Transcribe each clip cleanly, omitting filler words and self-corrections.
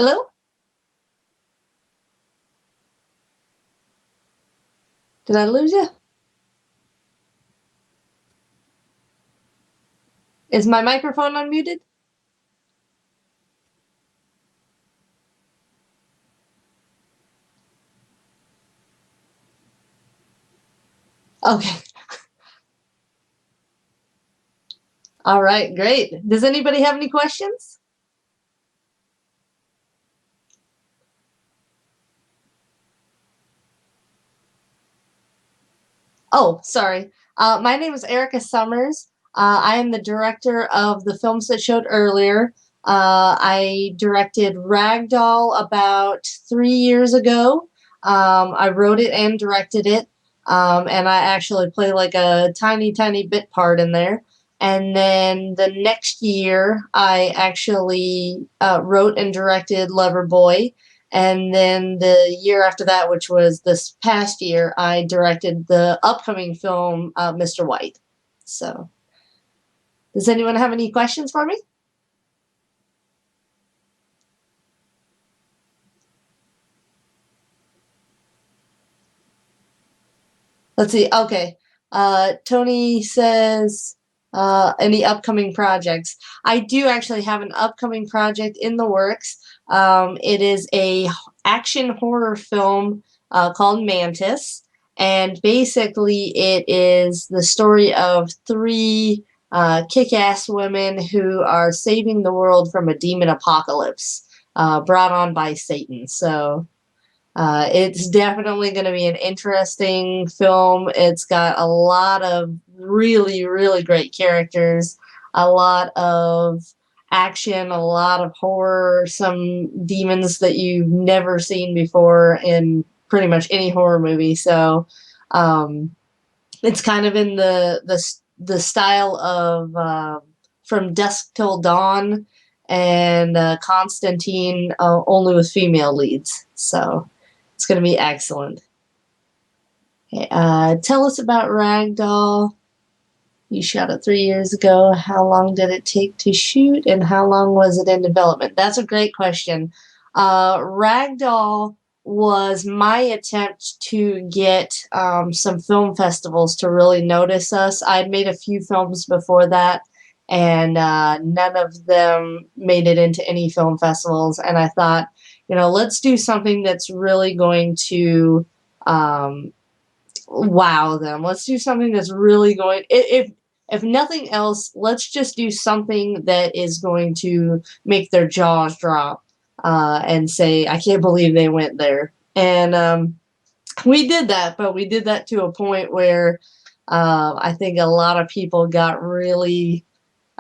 Hello? Did I lose you? Is my microphone unmuted? Okay. All right, great. Does anybody have any questions? Oh, sorry. My name is Erica Summers. I am the director of the films that showed earlier. I directed Ragdoll about 3 years ago. I wrote it and directed it, and I actually play like a tiny, tiny bit part in there. And then the next year, I actually wrote and directed Loverboy. And then the year after that, which was this past year, I directed the upcoming film, Mr. White. So, does anyone have any questions for me? Let's see. Okay. Tony says, any upcoming projects? I do actually have an upcoming project in the works. It is a action horror film called Mantis, and basically it is the story of three kick-ass women who are saving the world from a demon apocalypse brought on by Satan. So it's definitely going to be an interesting film. It's got a lot of really, really great characters, a lot of action, a lot of horror, some demons that you've never seen before in pretty much any horror movie. So um, it's kind of in the style of From Dusk Till Dawn and Constantine, only with female leads. So it's going to be excellent. Okay, tell us about Ragdoll. You shot it 3 years ago. How long did it take to shoot, and how long was it in development? That's a great question. Ragdoll was my attempt to get some film festivals to really notice us. I'd made a few films before that, and none of them made it into any film festivals. And I thought, let's do something that's really going to wow them. Let's do something that's really going, if nothing else, let's just do something that is going to make their jaws drop and say, I can't believe they went there. And we did that, but we did that to a point where I think a lot of people got really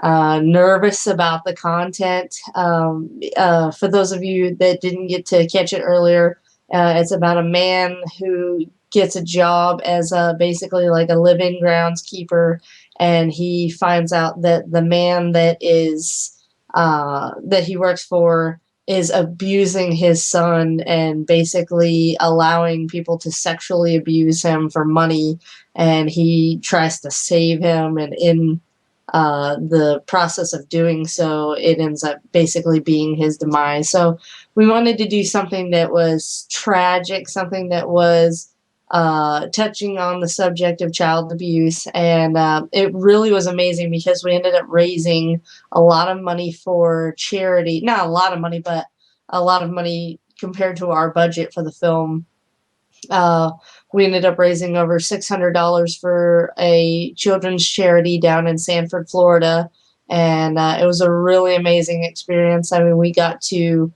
nervous about the content. For those of you that didn't get to catch it earlier, it's about a man who gets a job as basically like a live-in groundskeeper, and he finds out that the man that he works for is abusing his son and basically allowing people to sexually abuse him for money, and he tries to save him, and in the process of doing so, it ends up basically being his demise. So we wanted to do something that was tragic, something that was touching on the subject of child abuse, and it really was amazing because we ended up raising a lot of money for charity. Not a lot of money, but a lot of money compared to our budget for the film. We ended up raising over $600 for a children's charity down in Sanford, Florida, and it was a really amazing experience. I mean, we got to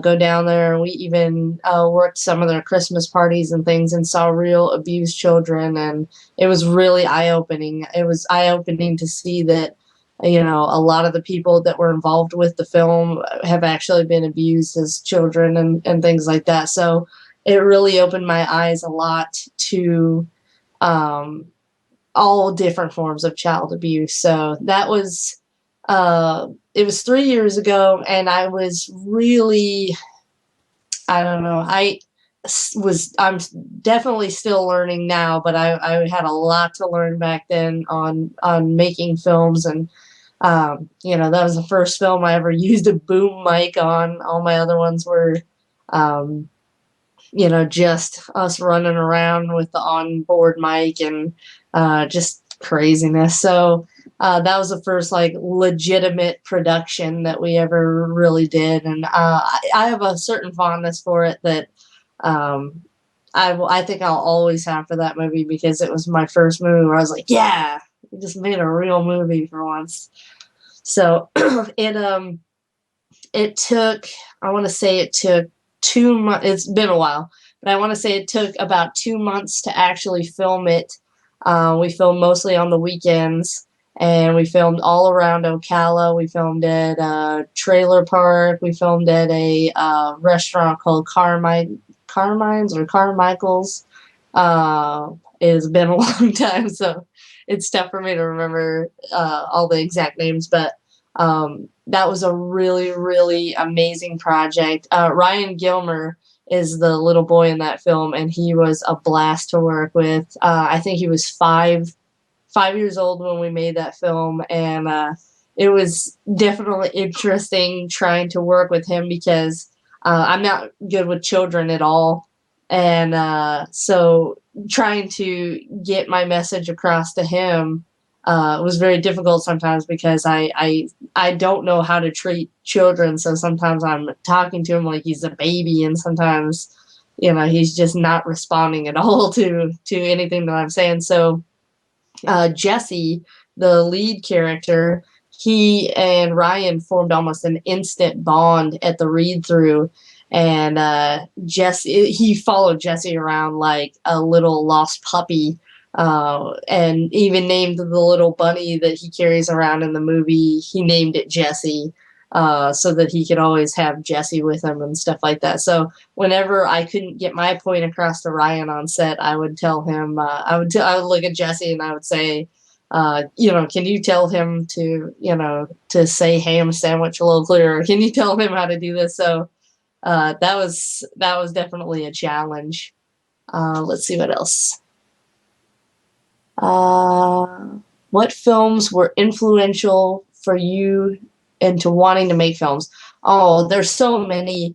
go down there, and we even worked some of their Christmas parties and things and saw real abused children, and it was really eye-opening. It was eye-opening to see that, a lot of the people that were involved with the film have actually been abused as children and things like that. So it really opened my eyes a lot to all different forms of child abuse. So that was, it was 3 years ago, and I was really, I don't know, I'm definitely still learning now, but I had a lot to learn back then on making films and That was the first film I ever used a boom mic on. All my other ones were, um, just us running around with the onboard mic and just craziness. So that was the first like legitimate production that we ever really did, and I have a certain fondness for it that um, I think I'll always have for that movie because it was my first movie where I was like, yeah, we just made a real movie for once. So it took, I want to say it took 2 months. It's been a while, but I want to say it took about 2 months to actually film it. We filmed mostly on the weekends, and we filmed all around Ocala. We filmed at a trailer park. We filmed at a restaurant called Carmine's or Carmichael's. It has been a long time, so it's tough for me to remember all the exact names, but that was a really, really amazing project. Ryan Gilmer is the little boy in that film, and he was a blast to work with. I think he was 5 years old when we made that film, and it was definitely interesting trying to work with him because I'm not good with children at all, and so trying to get my message across to him was very difficult sometimes because I don't know how to treat children. So sometimes I'm talking to him like he's a baby, and sometimes he's just not responding at all to anything that I'm saying. So Jesse, the lead character, he and Ryan formed almost an instant bond at the read through. And Jesse, he followed Jesse around like a little lost puppy, and even named the little bunny that he carries around in the movie. He named it Jesse, so that he could always have Jesse with him and stuff like that. So whenever I couldn't get my point across to Ryan on set, I would tell him, I would look at Jesse and I would say, can you tell him to say ham sandwich a little clearer? Can you tell him how to do this? So that was definitely a challenge. Let's see what else. What films were influential for you into wanting to make films? Oh, there's so many.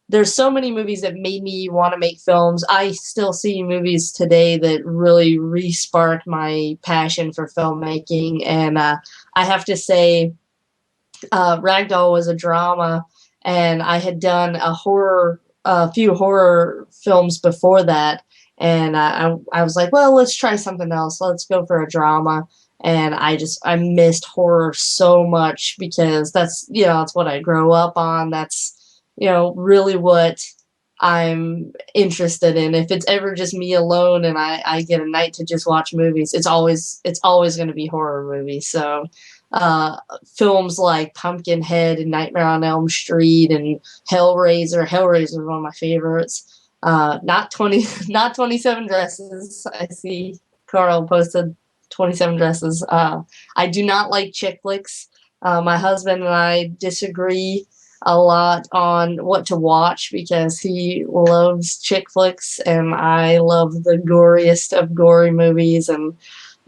There's so many movies that made me want to make films. I still see movies today that really re-spark my passion for filmmaking, and I have to say, Ragdoll was a drama, and I had done a few horror films before that, and I was like, well, let's try something else. Let's go for a drama. And I missed horror so much because that's what I grew up on. That's really what I'm interested in. If it's ever just me alone and I get a night to just watch movies, it's always going to be horror movies. So uh, films like Pumpkinhead and Nightmare on Elm Street and Hellraiser. Hellraiser is one of my favorites. Not 20, not 27 Dresses. I see Carl posted 27 Dresses. I do not like chick flicks. My husband and I disagree a lot on what to watch because he loves chick flicks and I love the goriest of gory movies. And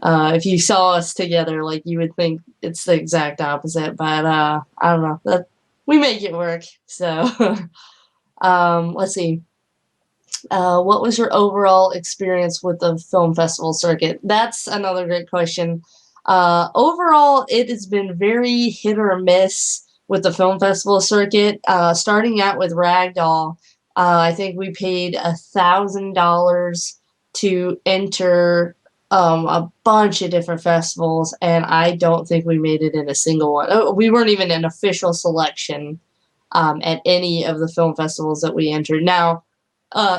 if you saw us together, like you would think it's the exact opposite. But I don't know. That we make it work. So let's see. What was your overall experience with the film festival circuit? That's another great question. Overall, it has been very hit or miss with the film festival circuit. Starting out with Ragdoll, I think we paid $1,000 to enter a bunch of different festivals, and I don't think we made it in a single one. Oh, we weren't even an official selection at any of the film festivals that we entered. Now,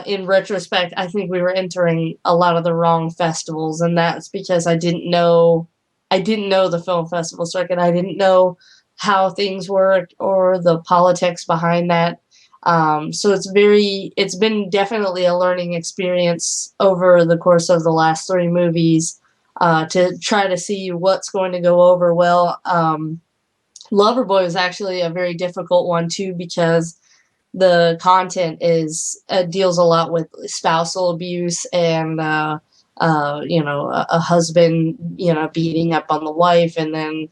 in retrospect, I think we were entering a lot of the wrong festivals, and that's because I didn't know the film festival circuit. I didn't know how things worked or the politics behind that. So it's been definitely a learning experience over the course of the last three movies to try to see what's going to go over well. Loverboy was actually a very difficult one too because the content is deals a lot with spousal abuse and a husband, beating up on the wife, and then,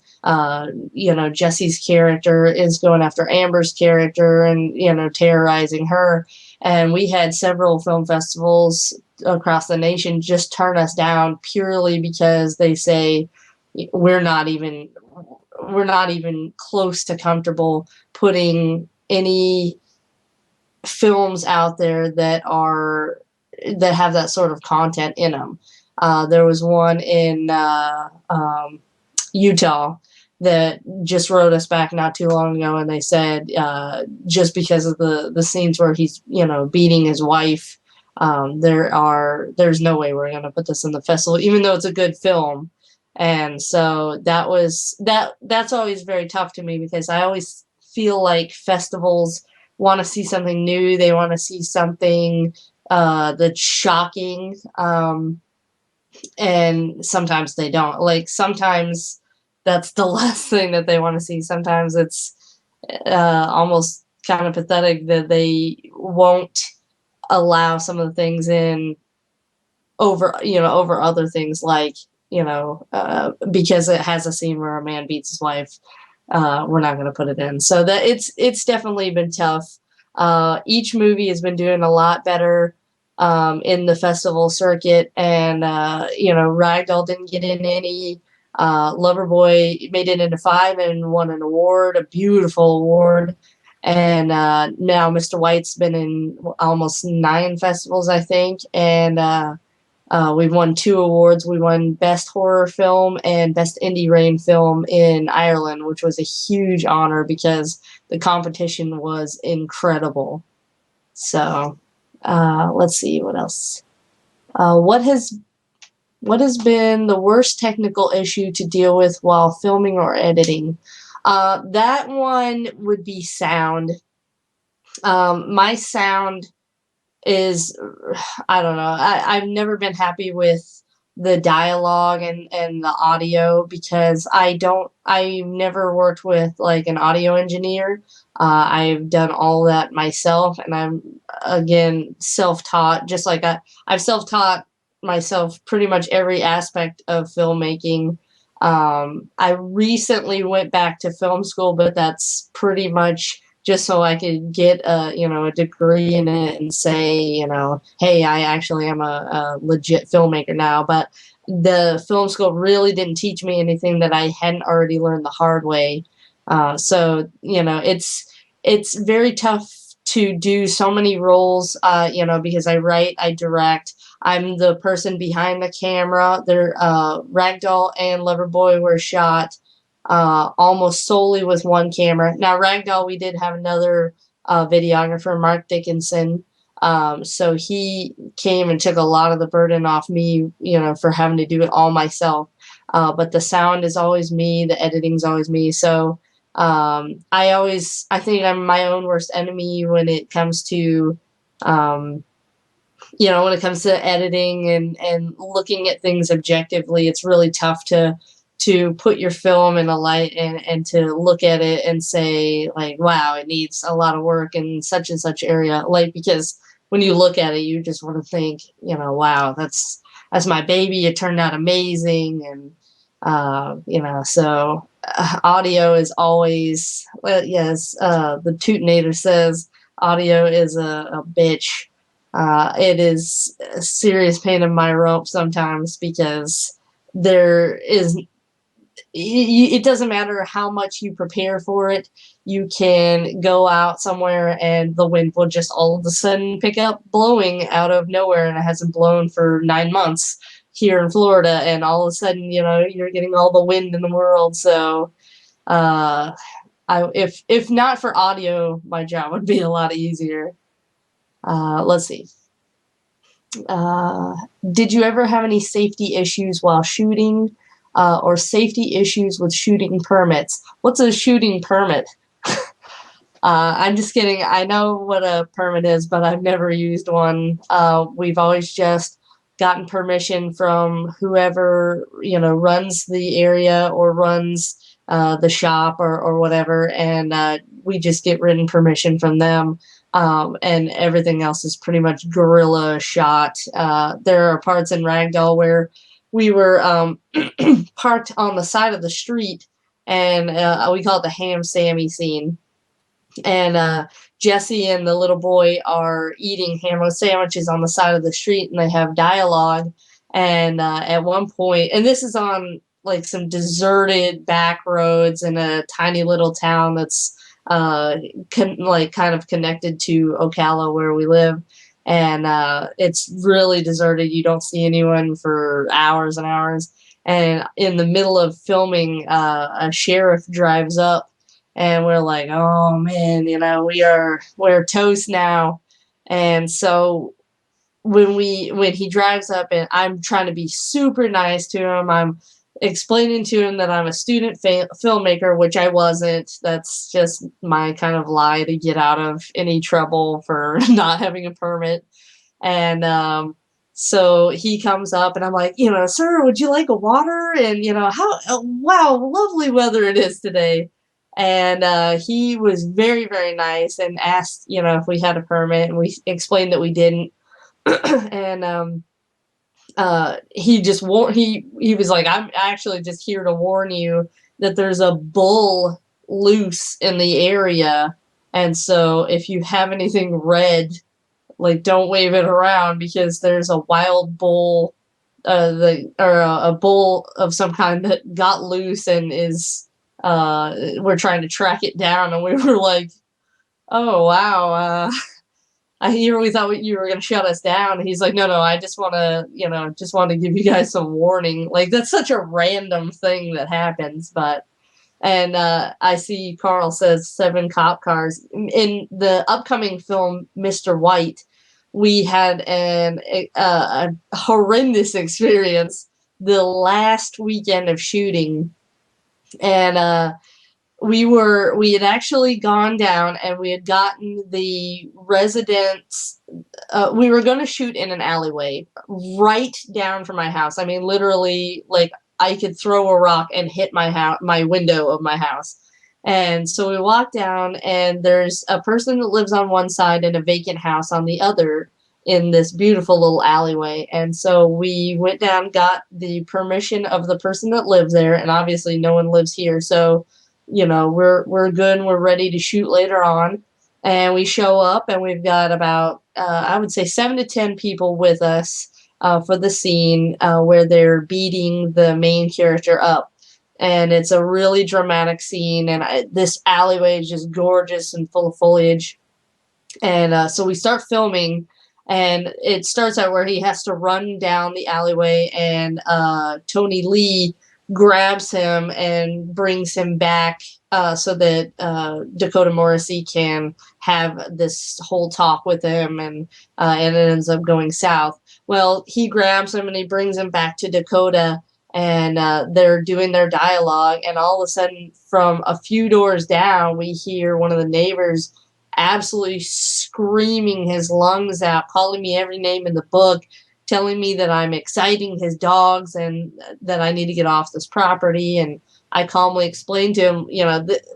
Jesse's character is going after Amber's character and, terrorizing her. And we had several film festivals across the nation just turn us down purely because they say we're not even close to comfortable putting any films out there that have that sort of content in them. There was one in Utah that just wrote us back not too long ago, and they said just because of the scenes where he's beating his wife, there's no way we're going to put this in the festival, even though it's a good film. And so that's always very tough to me, because I always feel like festivals want to see something new. They want to see something that's shocking. And sometimes they don't. Like, sometimes that's the last thing that they want to see. Sometimes it's almost kind of pathetic that they won't allow some of the things in over other things, like, because it has a scene where a man beats his wife, we're not going to put it in. So that it's definitely been tough. Each movie has been doing a lot better in the festival circuit, and Ragdoll didn't get in any. Loverboy made it into 5 and won an award, a beautiful award. And now Mr. White's been in almost 9 festivals, I think, and we've won 2 awards. We won Best Horror Film and Best Indie Rain Film in Ireland, which was a huge honor because the competition was incredible. So let's see what else. What has been the worst technical issue to deal with while filming or editing? That one would be sound. My sound is, I don't know. I've never been happy with the dialogue and the audio, because I've never worked with like an audio engineer. I've done all that myself, and I'm, again, self-taught, just like I've self-taught myself pretty much every aspect of filmmaking. I recently went back to film school, but that's pretty much just so I could get a degree in it and say, hey, I actually am a legit filmmaker now. But the film school really didn't teach me anything that I hadn't already learned the hard way. So it's very tough to do so many roles, because I write, I direct, I'm the person behind the camera. Ragdoll and Loverboy were shot almost solely with one camera. Now, Ragdoll, we did have another videographer, Mark Dickinson. So he came and took a lot of the burden off me, for having to do it all myself. But the sound is always me, the editing's always me. So I think I'm my own worst enemy when it comes to, editing and looking at things objectively. It's really tough to put your film in a light and to look at it and say, like, wow, it needs a lot of work in such and such area. Like, because when you look at it, you just want to think, wow, that's my baby. It turned out amazing. And, so audio is always, well, yes, the Tootinator says audio is a bitch. It is a serious pain in my rope sometimes, because it doesn't matter how much you prepare for it. You can go out somewhere and the wind will just all of a sudden pick up blowing out of nowhere, and it hasn't blown for 9 months here in Florida, and all of a sudden, you're getting all the wind in the world. So if not for audio, my job would be a lot easier. Let's see. Did you ever have any safety issues while shooting, or safety issues with shooting permits? What's a shooting permit? I'm just kidding. I know what a permit is, but I've never used one. We've always just gotten permission from whoever, runs the area or runs the shop or whatever, and we just get written permission from them. And everything else is pretty much guerrilla shot. There are parts in Ragdoll where we were parked on the side of the street, and we call it the Ham Sammy scene. And Jesse and the little boy are eating ham sandwiches on the side of the street, and they have dialogue. And at one point, and this is on like some deserted back roads in a tiny little town that's like kind of connected to Ocala where we live. And it's really deserted. You don't see anyone for hours and hours. And in the middle of filming, a sheriff drives up, and we're like, oh man, we're toast now. And so when he drives up, and I'm trying to be super nice to him, I'm explaining to him that I'm a student filmmaker, which I wasn't. That's just my kind of lie to get out of any trouble for not having a permit. And so he comes up, and I'm like, sir, would you like a water? And how wow, lovely weather it is today. And he was very, very nice and asked, if we had a permit, and we explained that we didn't. And he just he was like, I'm actually just here to warn you that there's a bull loose in the area, and so if you have anything red, like, don't wave it around, because there's a wild bull, a bull of some kind that got loose and is we're trying to track it down. And we were like, oh wow, I hear we thought you were going to shut us down. And he's like, no, I just want to give you guys some warning. Like, that's such a random thing that happens. But and I see Carl says 7 cop cars. In the upcoming film Mr. White, we had a horrendous experience the last weekend of shooting. And we had actually gone down, and we had gotten the residents. We were going to shoot in an alleyway right down from my house. I mean, literally, like, I could throw a rock and hit my window of my house. And so we walked down, and there's a person that lives on one side and a vacant house on the other in this beautiful little alleyway. And so we went down, got the permission of the person that lives there, and obviously no one lives here. So, we're good, and we're ready to shoot later on. And we show up, and we've got about, I would say 7 to 10 people with us for the scene where they're beating the main character up. And it's a really dramatic scene, and this alleyway is just gorgeous and full of foliage. And so we start filming, and it starts out where he has to run down the alleyway, and Tony Lee grabs him and brings him back so that Dakota Morrissey can have this whole talk with him, and it ends up going south. Well, he grabs him and he brings him back to Dakota, and they're doing their dialogue, and all of a sudden, from a few doors down, we hear one of the neighbors absolutely screaming his lungs out, calling me every name in the book, telling me that I'm exciting his dogs and that I need to get off this property. And I calmly explained to him,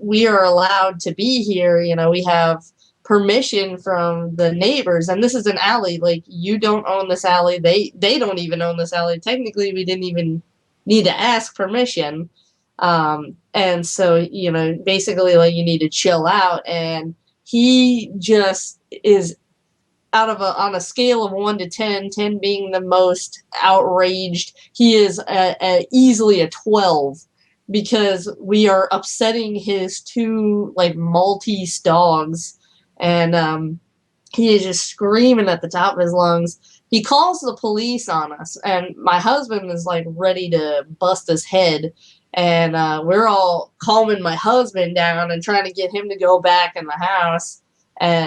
we are allowed to be here. We have permission from the neighbors, and this is an alley. Like, you don't own this alley. They don't even own this alley. Technically, we didn't even need to ask permission. And so, basically, like, you need to chill out. And he just is on a scale of 1 to 10, 10 being the most outraged. He is easily a 12, because we are upsetting his 2 like Maltese dogs, and he is just screaming at the top of his lungs. He calls the police on us, and my husband is like ready to bust his head. And we're all calming my husband down and trying to get him to go back in the house,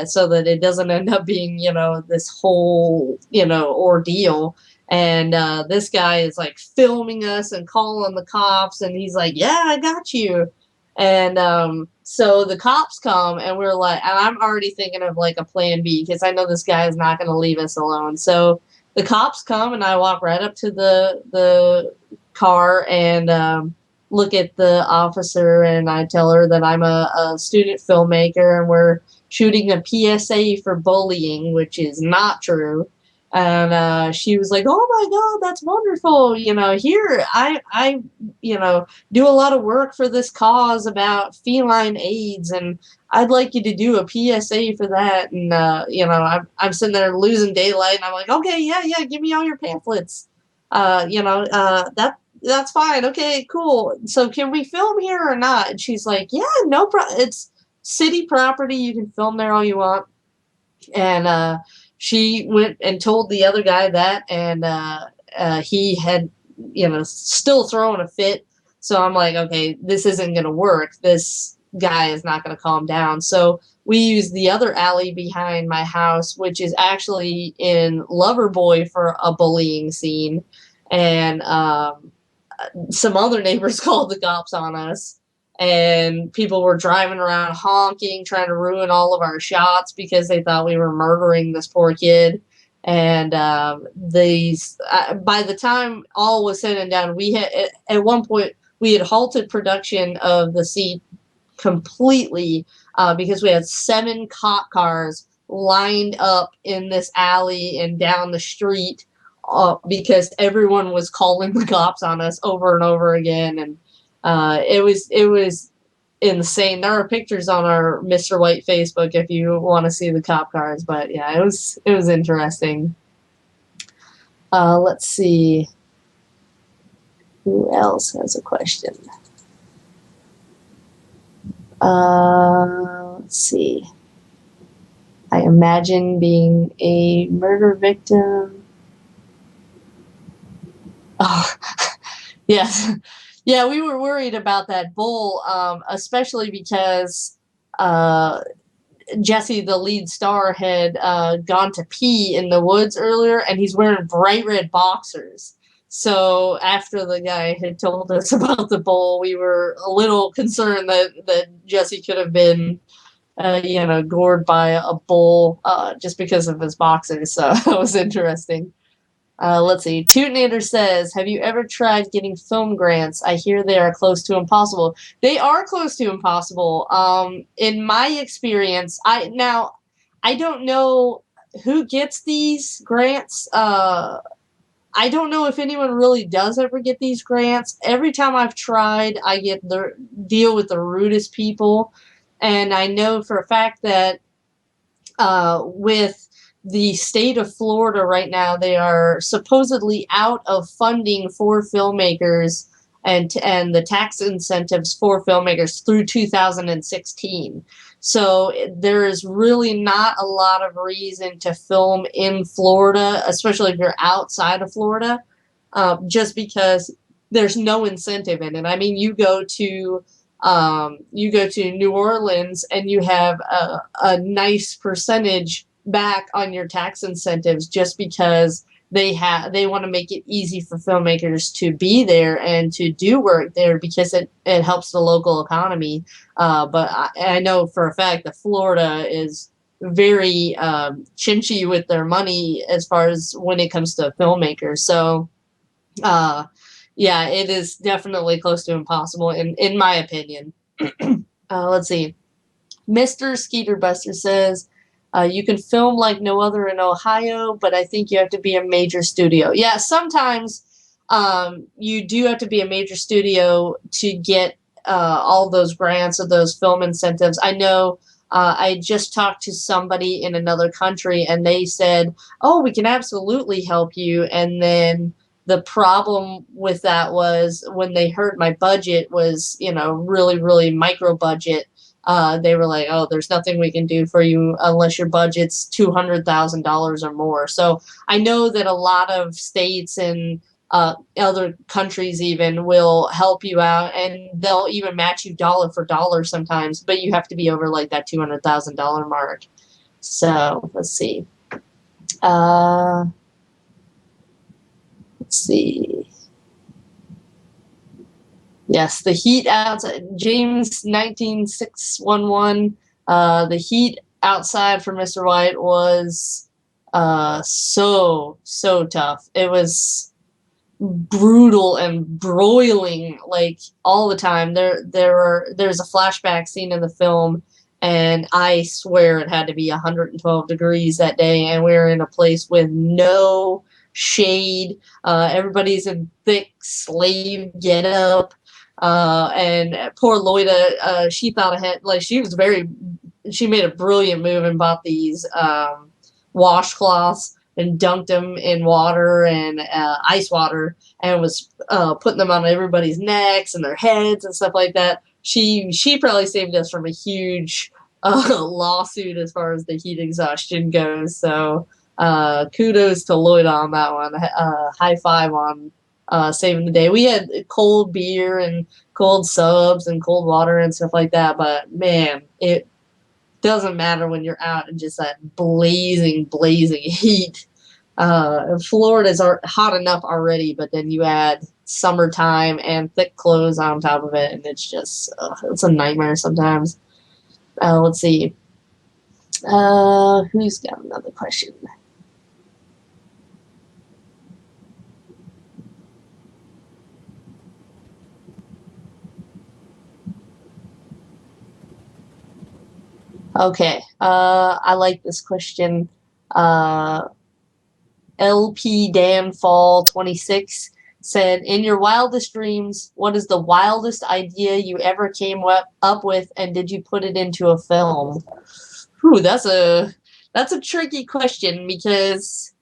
so that it doesn't end up being, this whole, ordeal. And this guy is like filming us and calling the cops, and he's like, yeah, I got you. And so the cops come, and we're like, and I'm already thinking of like a plan B, because I know this guy is not going to leave us alone. So the cops come, and I walk right up to the car, and look at the officer, and I tell her that I'm a student filmmaker, and we're shooting a PSA for bullying, which is not true. And she was like, "Oh my God, that's wonderful! Here I do a lot of work for this cause about feline AIDS, and I'd like you to do a PSA for that." And I'm sitting there losing daylight, and I'm like, "Okay, yeah, give me all your pamphlets. That's fine. Okay, cool. So can we film here or not?" And she's like, "Yeah, no problem. It's city property. You can film there all you want." And she went and told the other guy that, and he had, still throwing a fit. So I'm like, okay, this isn't going to work. This guy is not going to calm down. So we used the other alley behind my house, which is actually in Loverboy, for a bullying scene. And some other neighbors called the cops on us, and people were driving around honking, trying to ruin all of our shots because they thought we were murdering this poor kid. And by the time all was said and done, we had, at one point, we had halted production of the scene completely, because we had 7 cop cars lined up in this alley and down the street, because everyone was calling the cops on us over and over again. And it was insane. There are pictures on our Mr. White Facebook if you want to see the cop cars. But yeah, it was interesting. Let's see. Who else has a question? Let's see. I imagine being a murder victim. Oh, yes. Yeah, we were worried about that bull, especially because Jesse, the lead star, had gone to pee in the woods earlier, and he's wearing bright red boxers. So after the guy had told us about the bull, we were a little concerned that Jesse could have been, gored by a bull, just because of his boxers. So that was interesting. Let's see. Tootnator says, "Have you ever tried getting film grants? I hear they are close to impossible." They are close to impossible. In my experience, I don't know who gets these grants. I don't know if anyone really does ever get these grants. Every time I've tried, I get the deal with the rudest people, and I know for a fact that with the state of Florida right now, they are supposedly out of funding for filmmakers and the tax incentives for filmmakers through 2016. So there is really not a lot of reason to film in Florida, especially if you're outside of Florida, just because there's no incentive in it. I mean, you go to New Orleans and you have a nice percentage back on your tax incentives, just because they want to make it easy for filmmakers to be there and to do work there, because it helps the local economy. But I know for a fact that Florida is very chinchy with their money as far as when it comes to filmmakers. So yeah, it is definitely close to impossible in my opinion. Let's see. Mr. Skeeter Buster says, "You can film like no other in Ohio, but I think you have to be a major studio." Yeah, sometimes you do have to be a major studio to get all those grants or those film incentives. I know I just talked to somebody in another country, and they said, "Oh, we can absolutely help you." And then the problem with that was, when they heard my budget was, really, really micro budget, they were like, "Oh, there's nothing we can do for you unless your budget's $200,000 or more." So I know that a lot of states and other countries even will help you out, and they'll even match you dollar for dollar sometimes, but you have to be over like that $200,000 mark. So let's see. Let's see. Yes, the heat outside. James 19611. The heat outside for Mr. White was so tough. It was brutal and broiling, like, all the time. There's a flashback scene in the film, and I swear it had to be 112 degrees that day, and we were in a place with no shade. Everybody's in thick slave getup, and poor Loida, she thought ahead. Like she made a brilliant move and bought these washcloths and dunked them in water and ice water, and was putting them on everybody's necks and their heads and stuff like that. She probably saved us from a huge lawsuit as far as the heat exhaustion goes. So kudos to Lloyd on that one. High five on saving the day. We had cold beer and cold subs and cold water and stuff like that, but man, it doesn't matter when you're out in just that blazing heat. Florida's hot enough already, but then you add summertime and thick clothes on top of it, and it's just it's a nightmare sometimes. Let's see. Who's got another question? Okay. I like this question. LP Danfall 26 said, "In your wildest dreams, what is the wildest idea you ever came up with, and did you put it into a film?" Whew, that's a tricky question, because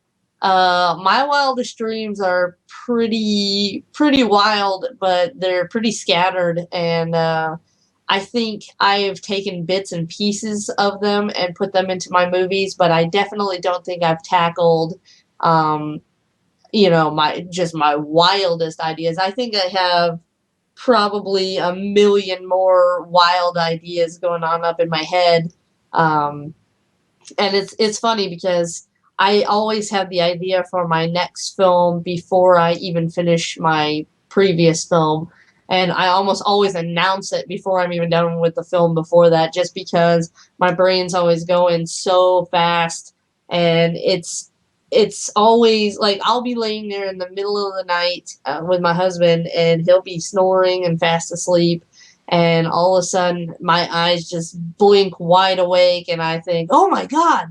my wildest dreams are pretty wild, but they're pretty scattered, and I think I've taken bits and pieces of them and put them into my movies, but I definitely don't think I've tackled um, my wildest ideas. I think I have probably a million more wild ideas going on up in my head. And it's funny because I always have the idea for my next film before I even finish my previous film, and I almost always announce it before I'm even done with the film before that, just because my brain's always going so fast, and it's always like I'll be laying there in the middle of the night with my husband, and he'll be snoring and fast asleep, and all of a sudden my eyes just blink wide awake, and I think, oh my god,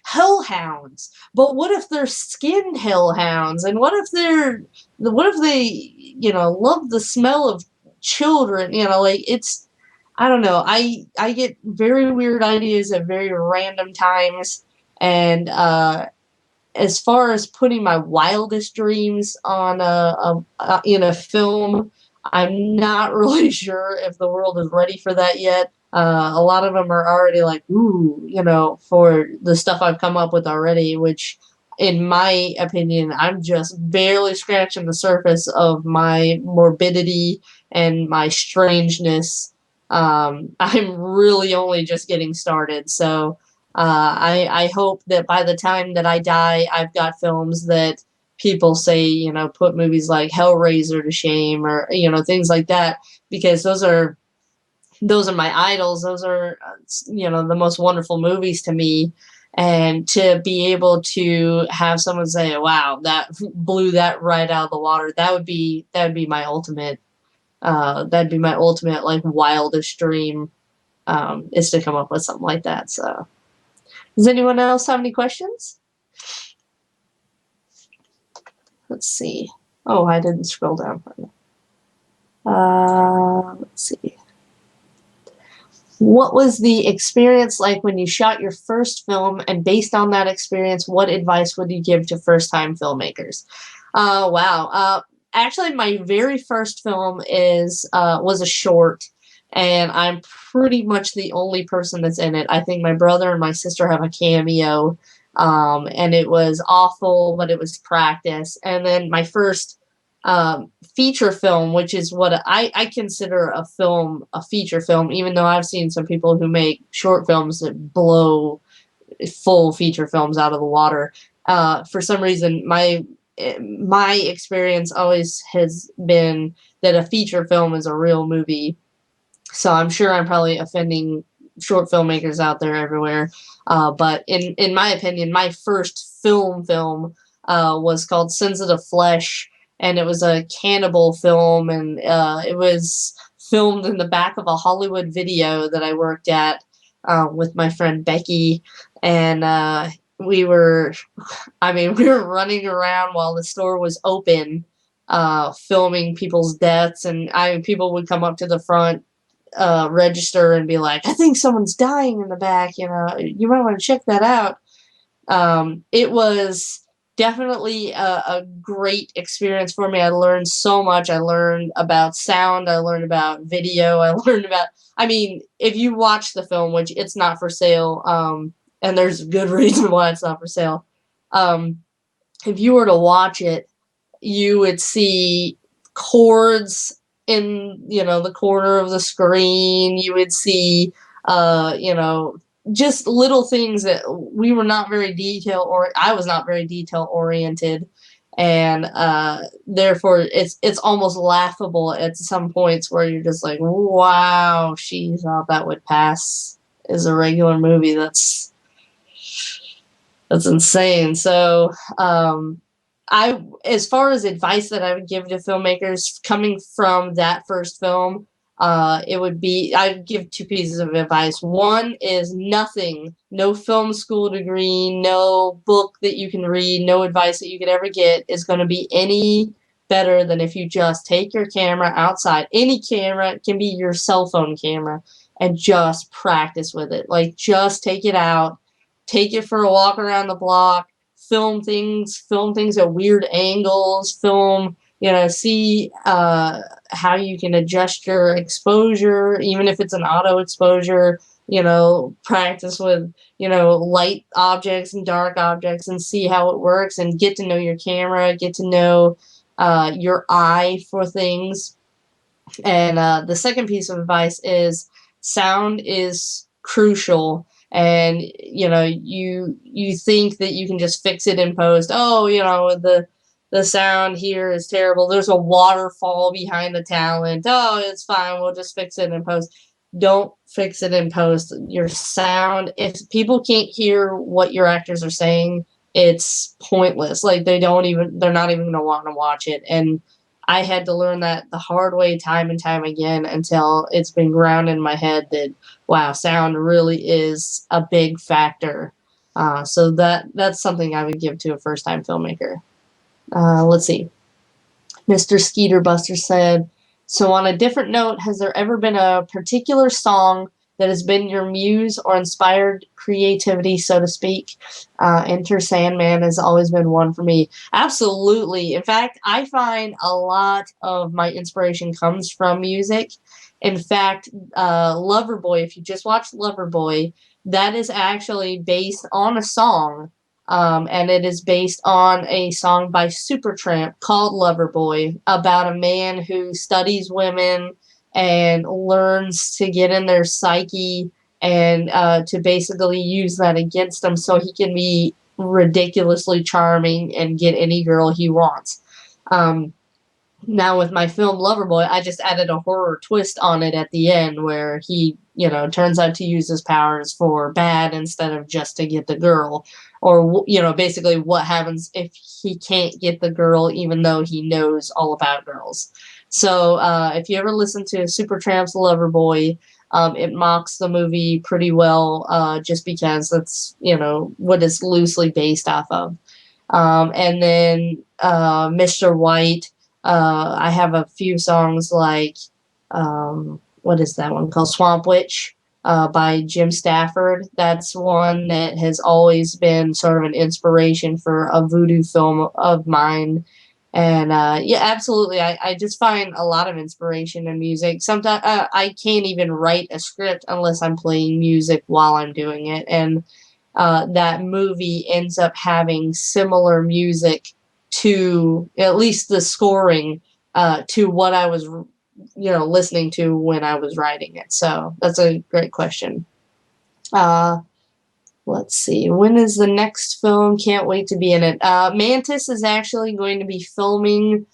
hellhounds. But what if they're skinned hellhounds, and what if they love the smell of children? Like, it's, I don't know, I get very weird ideas at very random times. And as far as putting my wildest dreams on in a film, I'm not really sure if the world is ready for that yet. A lot of them are already like, ooh, for the stuff I've come up with already, which, in my opinion, I'm just barely scratching the surface of my morbidity and my strangeness. I'm really only just getting started. So I hope that by the time that I die, I've got films that people say, put movies like Hellraiser to shame, or things like that, because those are my idols. Those are the most wonderful movies to me, and to be able to have someone say, "Wow, that blew that right out of the water," that would be my ultimate. That'd be my ultimate, like, wildest dream, is to come up with something like that. So, does anyone else have any questions? Let's see. Oh, I didn't scroll down further. Let's see. What was the experience like when you shot your first film? And based on that experience, what advice would you give to first-time filmmakers? Wow. Actually, my very first film was a short, and I'm pretty much the only person that's in it. I think my brother and my sister have a cameo, and it was awful, but it was practice. And then my first feature film, which is what I consider a feature film, even though I've seen some people who make short films that blow full feature films out of the water. For some reason, my experience always has been that a feature film is a real movie. So I'm sure I'm probably offending short filmmakers out there everywhere. But in my opinion, my first film was called Sins of the Flesh, and it was a cannibal film, and it was filmed in the back of a Hollywood video that I worked at. with my friend Becky, and we were, I mean, we were running around while the store was open, filming people's deaths, and people would come up to the front register and be like, "I think someone's dying in the back. You know, you might want to check that out." It was definitely a great experience for me. I learned so much. I learned about sound. I learned about video. I learned about, I mean, if you watch the film, which it's not for sale, and there's a good reason why it's not for sale. Um, if you were to watch it, you would see chords in, the corner of the screen. You would see, just little things that we were not very I was not very detail oriented, and therefore it's almost laughable at some points where you're just like, wow, she thought that would pass as a regular movie. That's insane. So, as far as advice that I would give to filmmakers coming from that first film, I'd give two pieces of advice. One is nothing, no film school degree, no book that you can read, no advice that you could ever get is going to be any better than if you just take your camera outside. Any camera, it can be your cell phone camera, and just practice with it. Like, just take it out, take it for a walk around the block, film things at weird angles, see how you can adjust your exposure, even if it's an auto exposure, practice with, light objects and dark objects and see how it works, and get to know your camera, get to know your eye for things. And the second piece of advice is sound is crucial. And you think that you can just fix it in post. Oh, the sound here is terrible. There's a waterfall behind the talent. Oh, it's fine. We'll just fix it in post. Don't fix it in post. Your sound, if people can't hear what your actors are saying, it's pointless. Like, they're not even going to want to watch it. And I had to learn that the hard way time and time again, until it's been ground in my head that, wow, sound really is a big factor. So that's something I would give to a first-time filmmaker. Let's see. Mr. Skeeter Buster said, so on a different note, has there ever been a particular song that has been your muse or inspired creativity, so to speak? Enter Sandman has always been one for me. Absolutely. In fact, I find a lot of my inspiration comes from music. In fact, Loverboy, if you just watch Loverboy, that is actually based on a song. And it is based on a song by Supertramp called Loverboy, about a man who studies women and learns to get in their psyche and to basically use that against them so he can be ridiculously charming and get any girl he wants. Now with my film Loverboy, I just added a horror twist on it at the end where he, turns out to use his powers for bad instead of just to get the girl. Or, basically what happens if he can't get the girl even though he knows all about girls. So if you ever listen to Supertramp's Loverboy, it mocks the movie pretty well, just because that's, what it's loosely based off of. And then Mr. White, I have a few songs like, what is that one called? Swamp Witch by Jim Stafford. That's one that has always been sort of an inspiration for a voodoo film of mine. And yeah, absolutely. I just find a lot of inspiration in music. Sometimes I can't even write a script unless I'm playing music while I'm doing it. And that movie ends up having similar music to, at least the scoring, to what I was, listening to when I was writing it. So that's a great question. Let's see. When is the next film? Can't wait to be in it. Mantis is actually going to be filming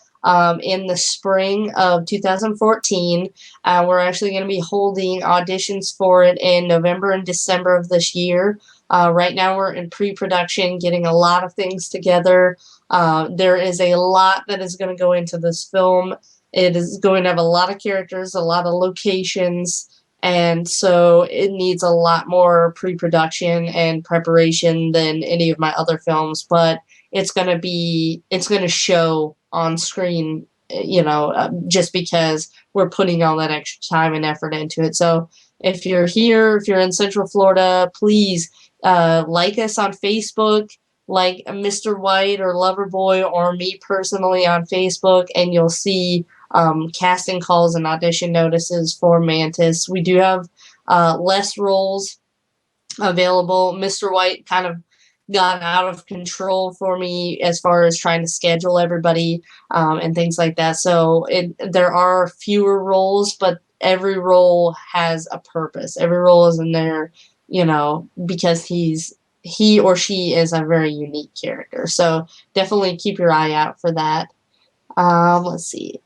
in the spring of 2014. We're actually going to be holding auditions for it in November and December of this year. Right now we're in pre-production, getting a lot of things together. There is a lot that is going to go into this film. It is going to have a lot of characters, a lot of locations, And so it needs a lot more pre-production and preparation than any of my other films, but it's going to show on screen, just because we're putting all that extra time and effort into it. So if you're here, if you're in Central Florida, please like us on Facebook, like Mr. White or Loverboy or me personally on Facebook, and you'll see casting calls and audition notices for Mantis. We do have less roles available. Mr. White kind of got out of control for me as far as trying to schedule everybody and things like that. So there are fewer roles, but every role has a purpose. Every role is in there, because he or she is a very unique character. So definitely keep your eye out for that. Let's see.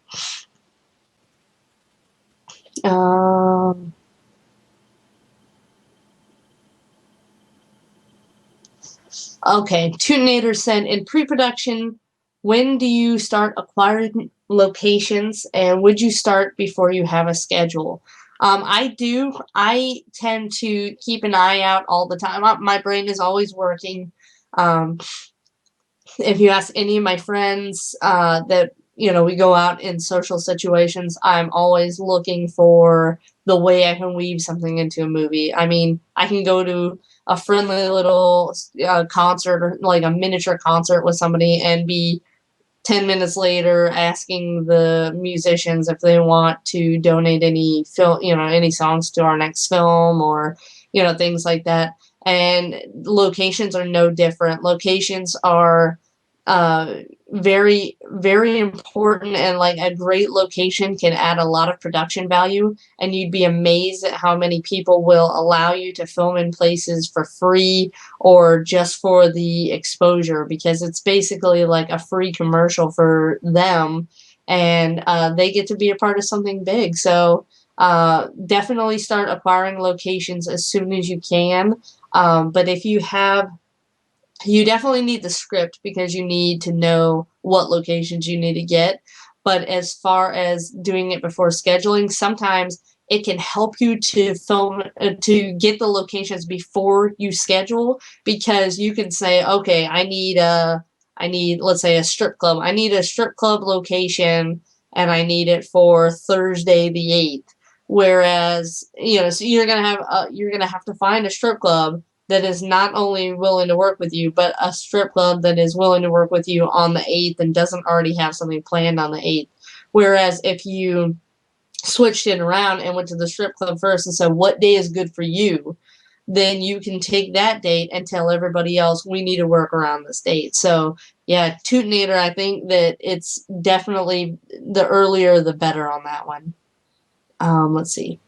Okay, Tuninator said, in pre-production, when do you start acquiring locations, and would you start before you have a schedule? I do. I tend to keep an eye out all the time. My brain is always working. If you ask any of my friends that, we go out in social situations, I'm always looking for the way I can weave something into a movie. I mean, I can go to a friendly little concert, or like a miniature concert with somebody, and be 10 minutes later asking the musicians if they want to donate any any songs to our next film, or things like that. And locations are no different. Locations are very, very important, and like a great location can add a lot of production value, and you'd be amazed at how many people will allow you to film in places for free or just for the exposure, because it's basically like a free commercial for them, and they get to be a part of something big. So definitely start acquiring locations as soon as you can. But if you definitely need the script, because you need to know what locations you need to get. But as far as doing it before scheduling, sometimes it can help you to film, to get the locations before you schedule, because you can say, okay, I need, let's say, a strip club. I need a strip club location, and I need it for Thursday the 8th. Whereas, so you're going to have to find a strip club that is not only willing to work with you, but a strip club that is willing to work with you on the 8th and doesn't already have something planned on the 8th. Whereas if you switched it around and went to the strip club first and said, what day is good for you? Then you can take that date and tell everybody else, we need to work around this date. So yeah, Tootinator, I think that it's definitely the earlier the better on that one. Let's see.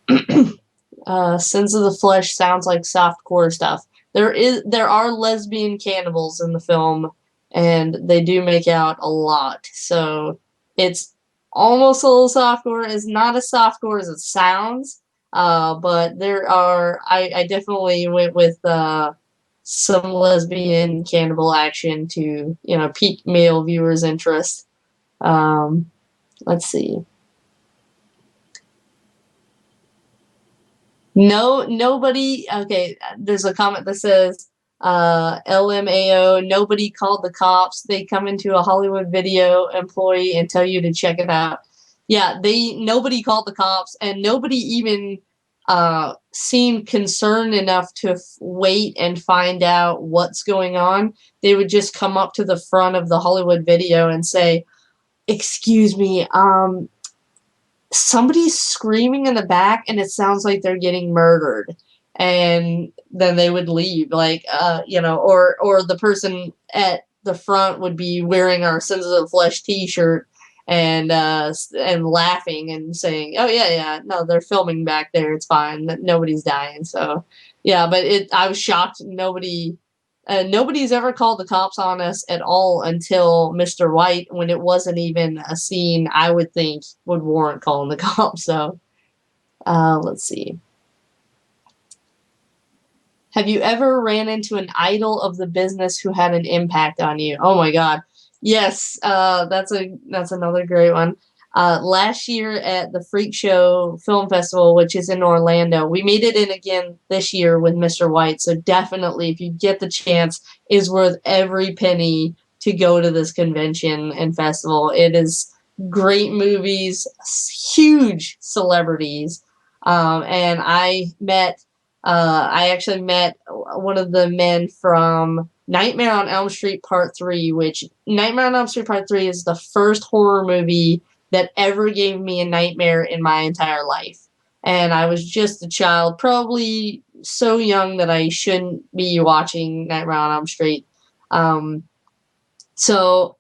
Sins of the Flesh sounds like softcore stuff. There are lesbian cannibals in the film, and they do make out a lot. So it's almost a little softcore. It's not as softcore as it sounds, but there are. I definitely went with some lesbian cannibal action to pique male viewers' interest. Let's see. No, nobody. Okay, there's a comment that says, LMAO, nobody called the cops. They come into a Hollywood Video employee and tell you to check it out. Yeah, nobody called the cops, and nobody even seemed concerned enough to wait and find out what's going on. They would just come up to the front of the Hollywood Video and say, excuse me, somebody's screaming in the back and it sounds like they're getting murdered, and then they would leave, like or the person at the front would be wearing our Sins of the Flesh t-shirt and laughing and saying, oh yeah, no, they're filming back there, it's fine, nobody's dying. So yeah, but I was shocked. Nobody's ever called the cops on us at all until Mr. White, when it wasn't even a scene I would think would warrant calling the cops. So, let's see. Have you ever ran into an idol of the business who had an impact on you? Oh my God. Yes, that's another great one. last year at the Freak Show Film Festival, which is in Orlando. We made it in again this year with Mr. White. So definitely, if you get the chance, is worth every penny to go to this convention and festival. It is great movies, huge celebrities. And I actually met one of the men from Nightmare on Elm Street Part 3, which Nightmare on Elm Street Part 3 is the first horror movie that ever gave me a nightmare in my entire life. And I was just a child, probably so young that I shouldn't be watching Nightmare on Elm Street. Um, so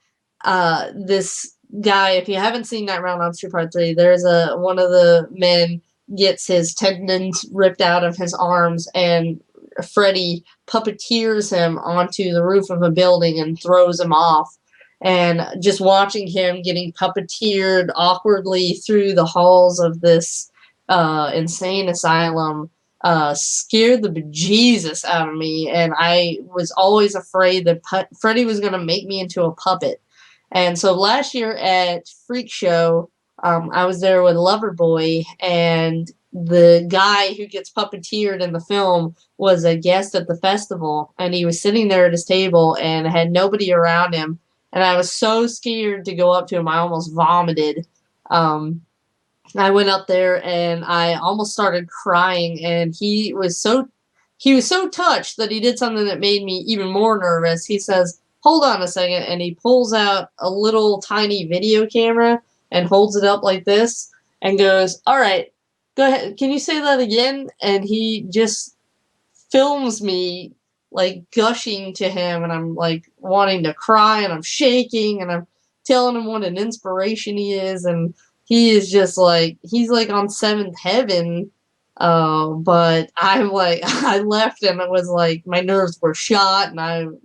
this guy, if you haven't seen Nightmare on Elm Street Part 3, there's one of the men gets his tendons ripped out of his arms, and Freddy puppeteers him onto the roof of a building and throws him off. And just watching him getting puppeteered awkwardly through the halls of this insane asylum scared the bejesus out of me. And I was always afraid that Freddy was going to make me into a puppet. And so last year at Freak Show, I was there with Loverboy, and the guy who gets puppeteered in the film was a guest at the festival, and he was sitting there at his table and had nobody around him. And I was so scared to go up to him, I almost vomited. I went up there and I almost started crying, and he was so touched that he did something that made me even more nervous. He says, "Hold on a second," and he pulls out a little tiny video camera and holds it up like this and goes, "All right, go ahead. Can you say that again?" And he just films me like gushing to him, and I'm like wanting to cry, and I'm shaking, and I'm telling him what an inspiration he is, and he is just like, he's like on seventh heaven. But I'm like, I left and it was like my nerves were shot, and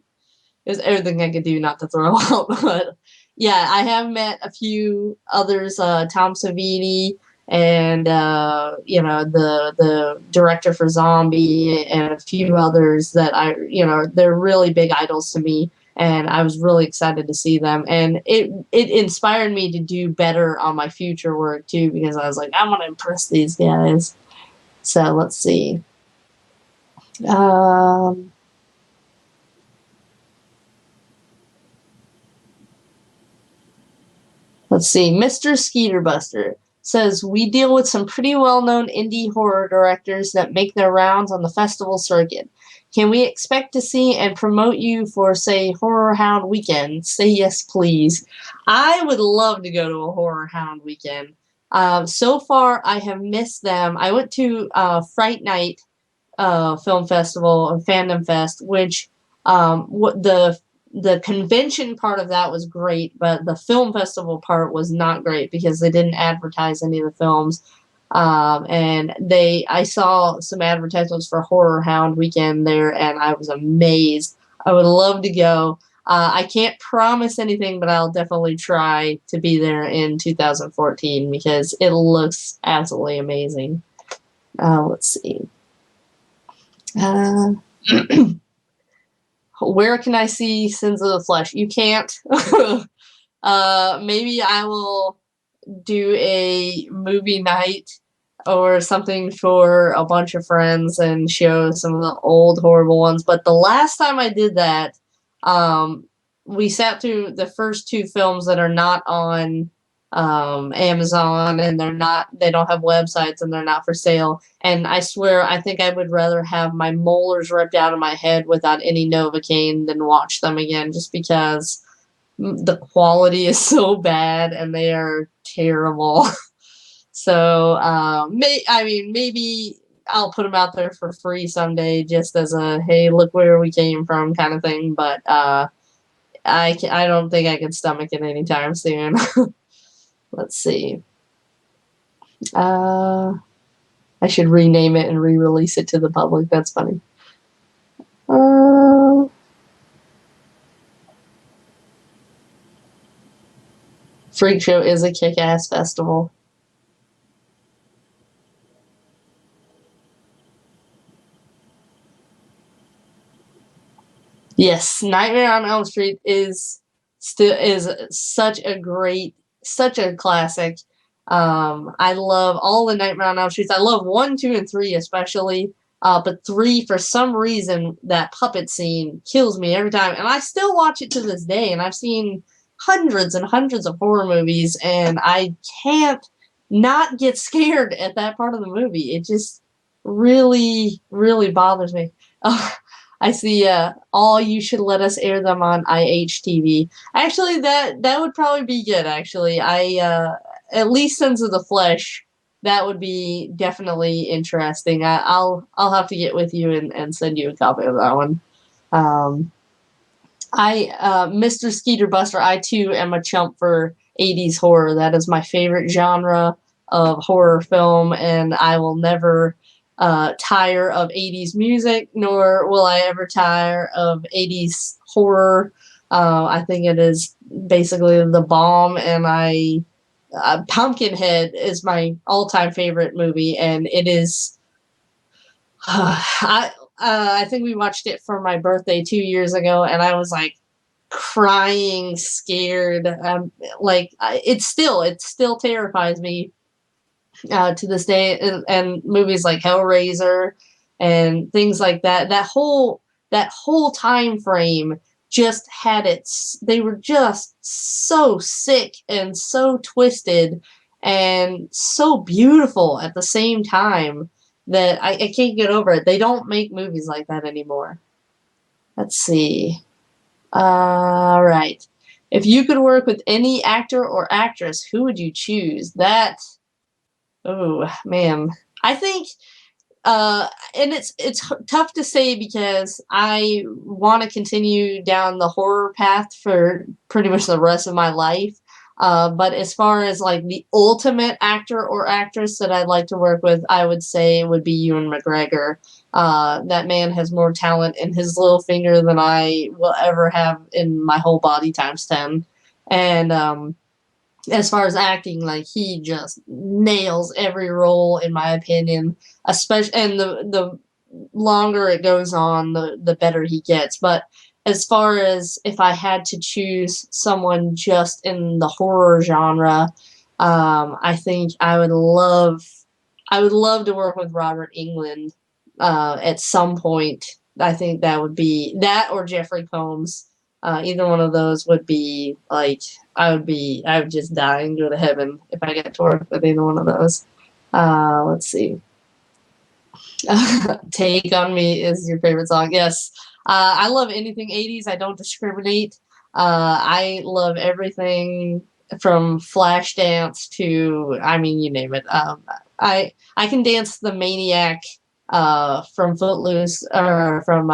it was everything I could do not to throw up. But yeah, I have met a few others, Tom Savini, and the director for Zombie, and a few others that they're really big idols to me, and I was really excited to see them, and it inspired me to do better on my future work too, because I was like, I want to impress these guys. So let's see. Um, Let's see. Mr. Skeeterbuster says, we deal with some pretty well-known indie horror directors that make their rounds on the festival circuit. Can we expect to see and promote you for, say, Horror Hound Weekend? Say yes, please. I would love to go to a Horror Hound Weekend. So far, I have missed them. I went to Fright Night Film Festival, Fandom Fest, which the convention part of that was great, but the film festival part was not great because they didn't advertise any of the films. And I saw some advertisements for Horror Hound Weekend there, and I was amazed. I would love to go. I can't promise anything, but I'll definitely try to be there in 2014 because it looks absolutely amazing. Let's see. Where can I see Sins of the Flesh? You can't. Maybe I will do a movie night or something for a bunch of friends and show some of the old horrible ones. But the last time I did that, we sat through the first two films that are not on Amazon, and they don't have websites, and they're not for sale. And I swear, I think I would rather have my molars ripped out of my head without any Novocaine than watch them again, just because the quality is so bad and they are terrible. So, maybe I'll put them out there for free someday, just as a, hey, look where we came from kind of thing. But I don't think I can stomach it anytime soon. Let's see. I should rename it and re-release it to the public. That's funny. Freak Show is a kick-ass festival. Yes, Nightmare on Elm Street is such a great such a classic. I love all the Nightmare on Elm Streets. I love 1, 2, and 3 especially. But 3, for some reason, that puppet scene kills me every time. And I still watch it to this day. And I've seen hundreds and hundreds of horror movies, and I can't not get scared at that part of the movie. It just really, really bothers me. Oh, I see. All you should let us air them on IHTV. Actually, that would probably be good. Actually, at least Sons of the Flesh. That would be definitely interesting. I'll have to get with you and send you a copy of that one. Um, Mr. Skeeter Buster, I too am a chump for 80s horror. That is my favorite genre of horror film, and I will never tire of 80s music, nor will I ever tire of 80s horror. I think it is basically the bomb, and Pumpkinhead is my all-time favorite movie, and it is. I think we watched it for my birthday 2 years ago, and I was like crying, scared. It still terrifies me to this day. And movies like Hellraiser and things like that. That whole time frame just had they were just so sick and so twisted and so beautiful at the same time that I can't get over it. They don't make movies like that anymore. Let's see. All right. If you could work with any actor or actress, who would you choose? Oh man. I think and it's tough to say because I want to continue down the horror path for pretty much the rest of my life. But as far as like the ultimate actor or actress that I'd like to work with, I would say it would be Ewan McGregor. That man has more talent in his little finger than I will ever have in my whole body times 10. And as far as acting, like he just nails every role in my opinion. Especially, and the longer it goes on, the better he gets. But as far as if I had to choose someone just in the horror genre, I think I would love to work with Robert Englund at some point. I think that would be that or Jeffrey Combs. Either one of those would be like I would just die and go to heaven if I get to work with either one of those. Let's see. Take on Me is your favorite song. Yes. I love anything 80s. I don't discriminate. I love everything from Flashdance to, I mean, you name it. I can dance the Maniac from Footloose, or from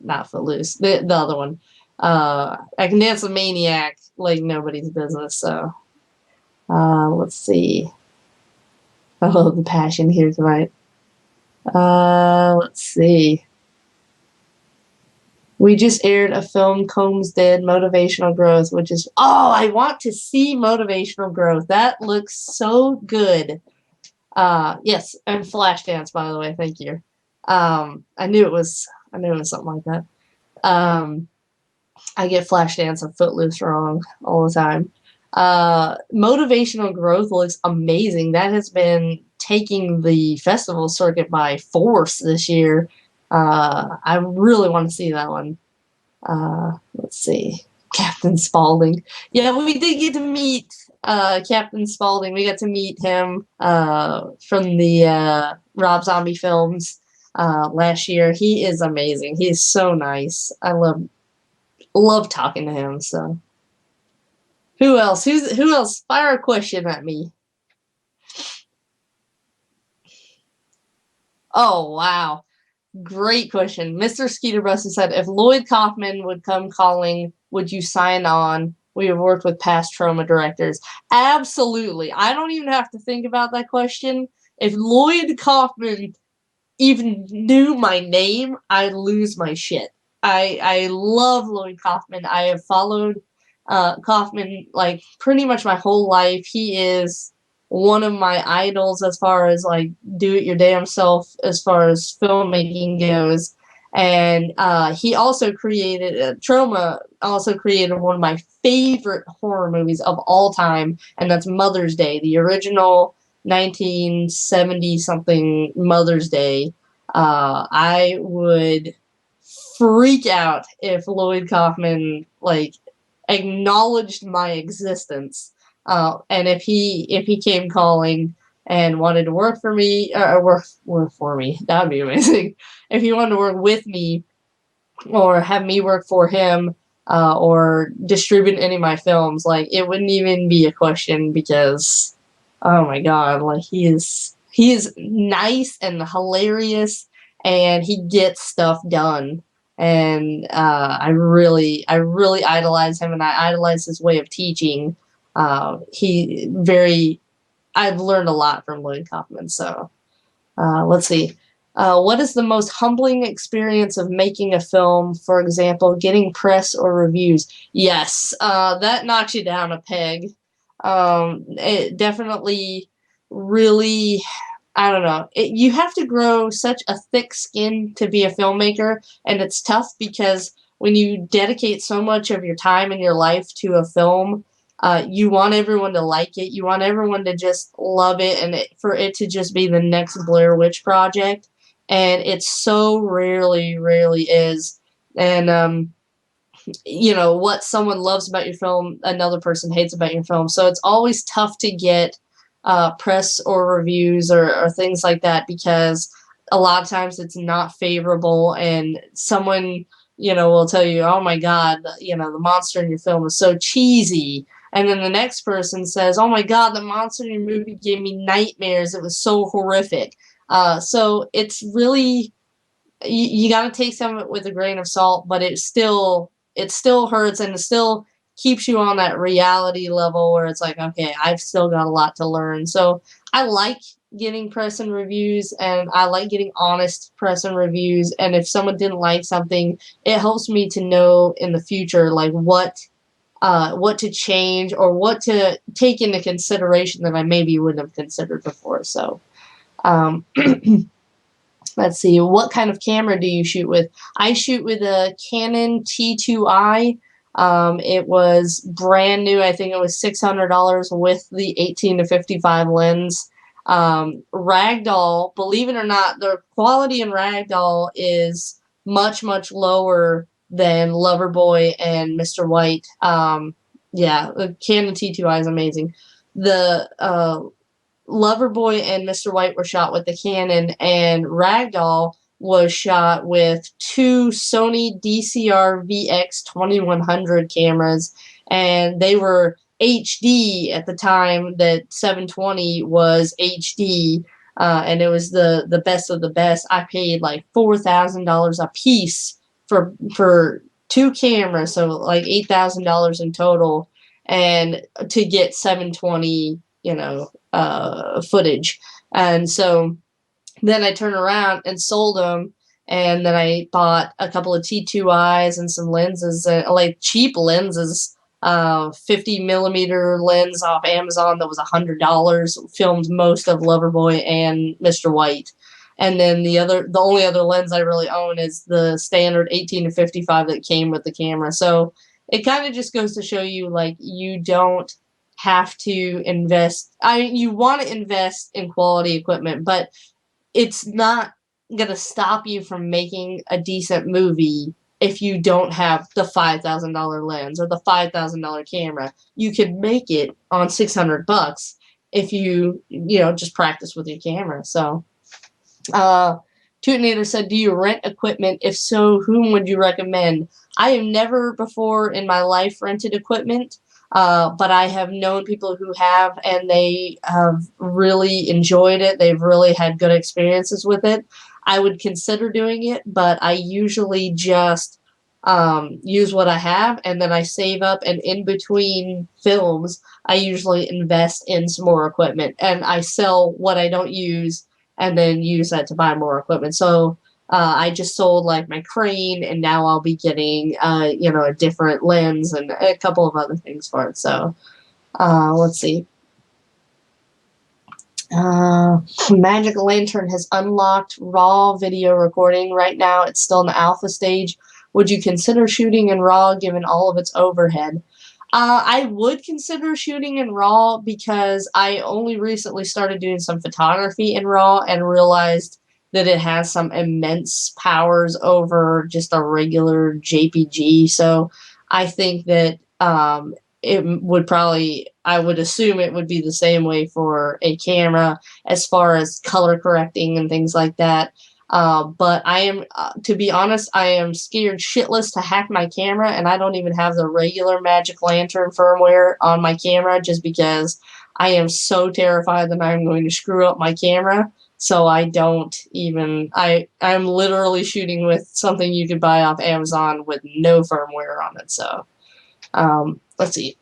not Footloose, the other one. I can dance the Maniac like nobody's business. So let's see. I love the passion here tonight. Let's see. We just aired a film, Combs did, Motivational Growth, which is, I want to see Motivational Growth. That looks so good. Yes, and Flashdance, by the way, thank you. I knew it was something like that. I get Flashdance and Footloose wrong all the time. Motivational Growth looks amazing. That has been taking the festival circuit by force this year. I really want to see that one. Let's see. Captain Spaulding. Yeah, we did get to meet Captain Spaulding. We got to meet him from the Rob Zombie films last year. He is amazing. He is so nice. I love talking to him. So, who else? Who else? Fire a question at me. Oh wow. Great question. Mr. Skeeter Buster said, if Lloyd Kaufman would come calling, would you sign on? We have worked with past trauma directors. Absolutely. I don't even have to think about that question. If Lloyd Kaufman even knew my name, I'd lose my shit. I love Lloyd Kaufman. I have followed Kaufman like pretty much my whole life. He is one of my idols as far as like do it your damn self as far as filmmaking goes. And he also created Troma also created one of my favorite horror movies of all time, and that's Mother's Day, the original 1970 something Mother's Day. I would freak out if Lloyd Kaufman like acknowledged my existence, and if he came calling and wanted to work for me or work for me, that would be amazing. If he wanted to work with me or have me work for him, or distribute any of my films, like it wouldn't even be a question because, oh my god, like he is nice and hilarious, and he gets stuff done. And I really idolize him, and I idolize his way of teaching. He very I've learned a lot from Lloyd Kaufman. So let's see. What is the most humbling experience of making a film? For example, getting press or reviews. Yes, that knocks you down a peg. It definitely really, I don't know. You have to grow such a thick skin to be a filmmaker, and it's tough because when you dedicate so much of your time and your life to a film, you want everyone to like it. You want everyone to just love it, and for it to just be the next Blair Witch Project. And it so rarely is. And you know, what someone loves about your film, another person hates about your film. So it's always tough to get press or reviews or things like that, because a lot of times it's not favorable, and someone, you know, will tell you, oh my god, you know, the monster in your film is so cheesy. And then the next person says, oh my god, the monster in your movie gave me nightmares, it was so horrific. So it's really, you got to take some of it with a grain of salt, but it still hurts, and it still keeps you on that reality level where it's like, okay, I've still got a lot to learn. So I like getting press and reviews, and I like getting honest press and reviews. And if someone didn't like something, it helps me to know in the future, like what to change or what to take into consideration that I maybe wouldn't have considered before. So, um, let's see, what kind of camera do you shoot with? I shoot with a Canon T2i. It was brand new. I think it was $600 with the 18 to 55 lens. Ragdoll, believe it or not, the quality in Ragdoll is much lower than Loverboy and Mister White. Yeah, the Canon T2i is amazing. The Loverboy and Mister White were shot with the Canon, and Ragdoll was shot with two Sony DCR VX2100 cameras, and they were HD at the time that 720 was HD, and it was the best of the best. I paid like $4,000 a piece for two cameras, so like $8,000 in total, and to get 720, you know, footage. And so then I turned around and sold them, and then I bought a couple of T2Is and some lenses, like cheap lenses, 50 millimeter lens off Amazon that was $100. Filmed most of Loverboy and Mister White. And then the only other lens I really own is the standard 18 to 55 that came with the camera. So it kind of just goes to show you, like, you don't have to invest. I mean, you want to invest in quality equipment, but it's not going to stop you from making a decent movie if you don't have the $5,000 lens or the $5,000 camera. You can make it on $600 if you know, just practice with your camera. So, Tootinator said, do you rent equipment? If so, whom would you recommend? I have never before in my life rented equipment, but I have known people who have, and they have really enjoyed it. They've really had good experiences with it. I would consider doing it, but I usually just use what I have, and then I save up, and in between films, I usually invest in some more equipment, and I sell what I don't use and then use that to buy more equipment. So I just sold like my crane, and now I'll be getting, you know, a different lens and a couple of other things for it. So let's see. Magic Lantern has unlocked raw video recording. Right now, it's still in the alpha stage. Would you consider shooting in RAW given all of its overhead? I would consider shooting in RAW because I only recently started doing some photography in RAW and realized that it has some immense powers over just a regular JPG. So I think that it would probably, I would assume it would be the same way for a camera as far as color correcting and things like that. But I am, to be honest, I am scared shitless to hack my camera, and I don't even have the regular Magic Lantern firmware on my camera just because I am so terrified that I'm going to screw up my camera. So I don't even, I'm literally shooting with something you could buy off Amazon with no firmware on it. So, let's see.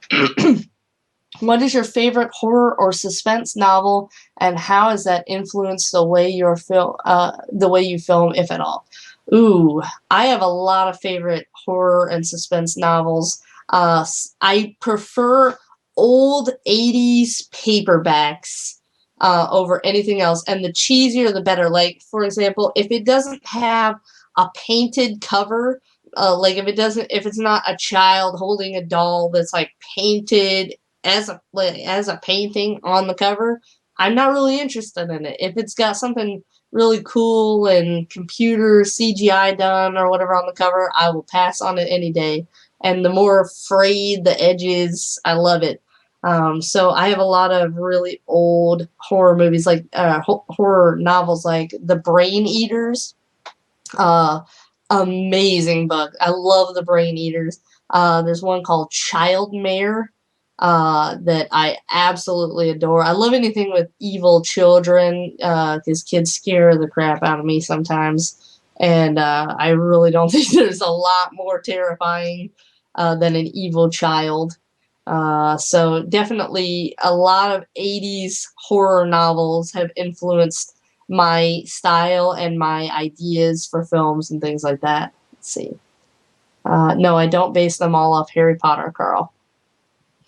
What is your favorite horror or suspense novel, and how has that influenced the way you film, if at all? Ooh, I have a lot of favorite horror and suspense novels. I prefer old 80s paperbacks over anything else, and the cheesier the better. Like, for example, if it doesn't have a painted cover, like if it's not a child holding a doll that's like painted as a painting on the cover, I'm not really interested in it. If it's got something really cool and computer CGI done or whatever on the cover, I will pass on it any day. And the more frayed the edges, I love it. So I have a lot of really old horror movies, like horror novels, like The Brain Eaters. Uh, Amazing book. I love The Brain Eaters. There's one called Childmare that I absolutely adore. I love anything with evil children because kids scare the crap out of me sometimes. And I really don't think there's a lot more terrifying than an evil child. So definitely a lot of 80s horror novels have influenced my style and my ideas for films and things like that. Let's see. No, I don't base them all off Harry Potter, Carl.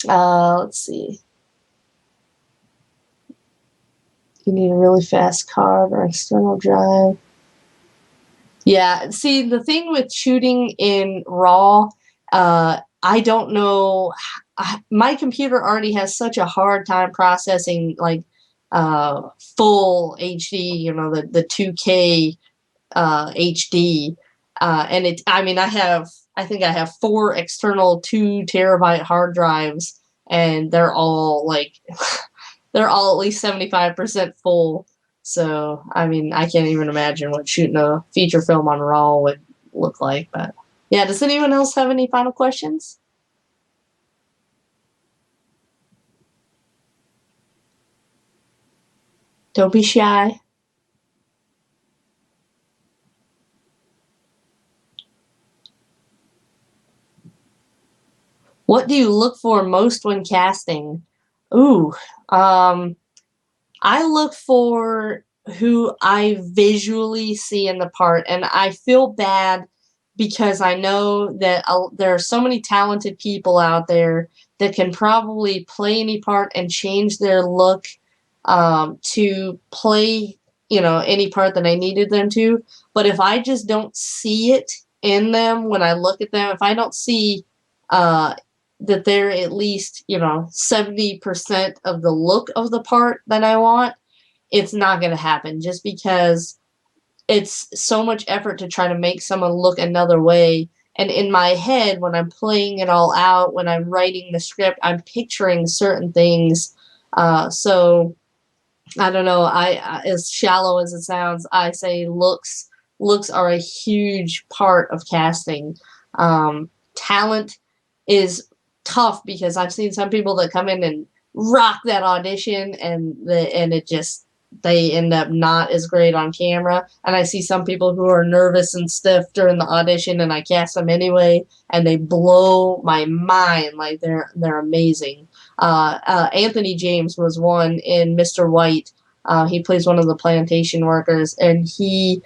Let's see. You need a really fast card or external drive. Yeah, see, the thing with shooting in RAW, I don't know. My computer already has such a hard time processing like full HD, the 2K HD. And I think I have 4 external 2 terabyte hard drives, and they're all like, they're all at least 75% full. So, I mean, I can't even imagine what shooting a feature film on RAW would look like. But yeah, does anyone else have any final questions? Don't be shy. What do you look for most when casting? Ooh, I look for who I visually see in the part, and I feel bad because I know that there are so many talented people out there that can probably play any part and change their look to play, any part that I needed them to. But if I just don't see it in them when I look at them, if I don't see uh, that they're at least, 70% of the look of the part that I want, it's not going to happen just because it's so much effort to try to make someone look another way. And in my head, when I'm playing it all out, when I'm writing the script, I'm picturing certain things. So I don't know. As shallow as it sounds, I say looks are a huge part of casting. Talent is tough because I've seen some people that come in and rock that audition, and it just, they end up not as great on camera. And I see some people who are nervous and stiff during the audition, and I cast them anyway, and they blow my mind. Like, they're amazing. Anthony James was one in Mr. White. He plays one of the plantation workers, and he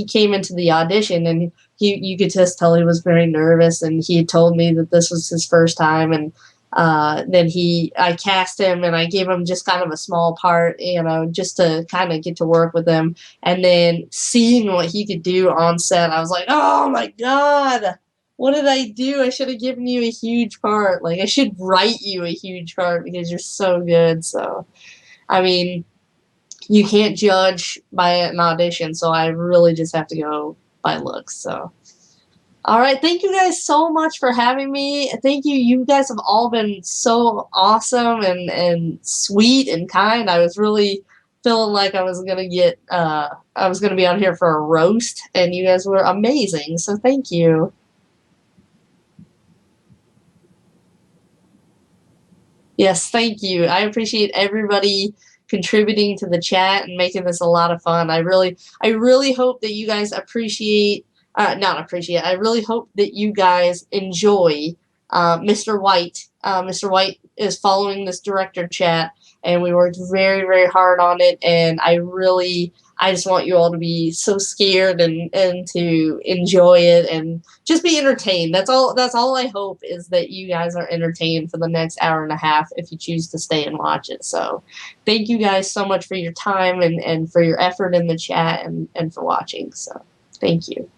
came into the audition, and you could just tell he was very nervous, and he had told me that this was his first time, and then I cast him and I gave him just kind of a small part, just to kind of get to work with him. And then seeing what he could do on set, I was like, oh my God, what did I do? I should have given you a huge part. Like, I should write you a huge part because you're so good. So, I mean, you can't judge by an audition, so I really just have to go by looks. So, all right, thank you guys so much for having me. Thank you. You guys have all been so awesome and sweet and kind. I was really feeling like I was gonna be on here for a roast, and you guys were amazing. So thank you. Yes, thank you. I appreciate everybody contributing to the chat and making this a lot of fun. I really hope that you guys not appreciate, I really hope that you guys enjoy Mr. White. Mr. White is following this director chat, and we worked very, very hard on it, and I just want you all to be so scared and to enjoy it and just be entertained. That's all I hope, is that you guys are entertained for the next hour and a half if you choose to stay and watch it. So thank you guys so much for your time and for your effort in the chat and for watching. So thank you.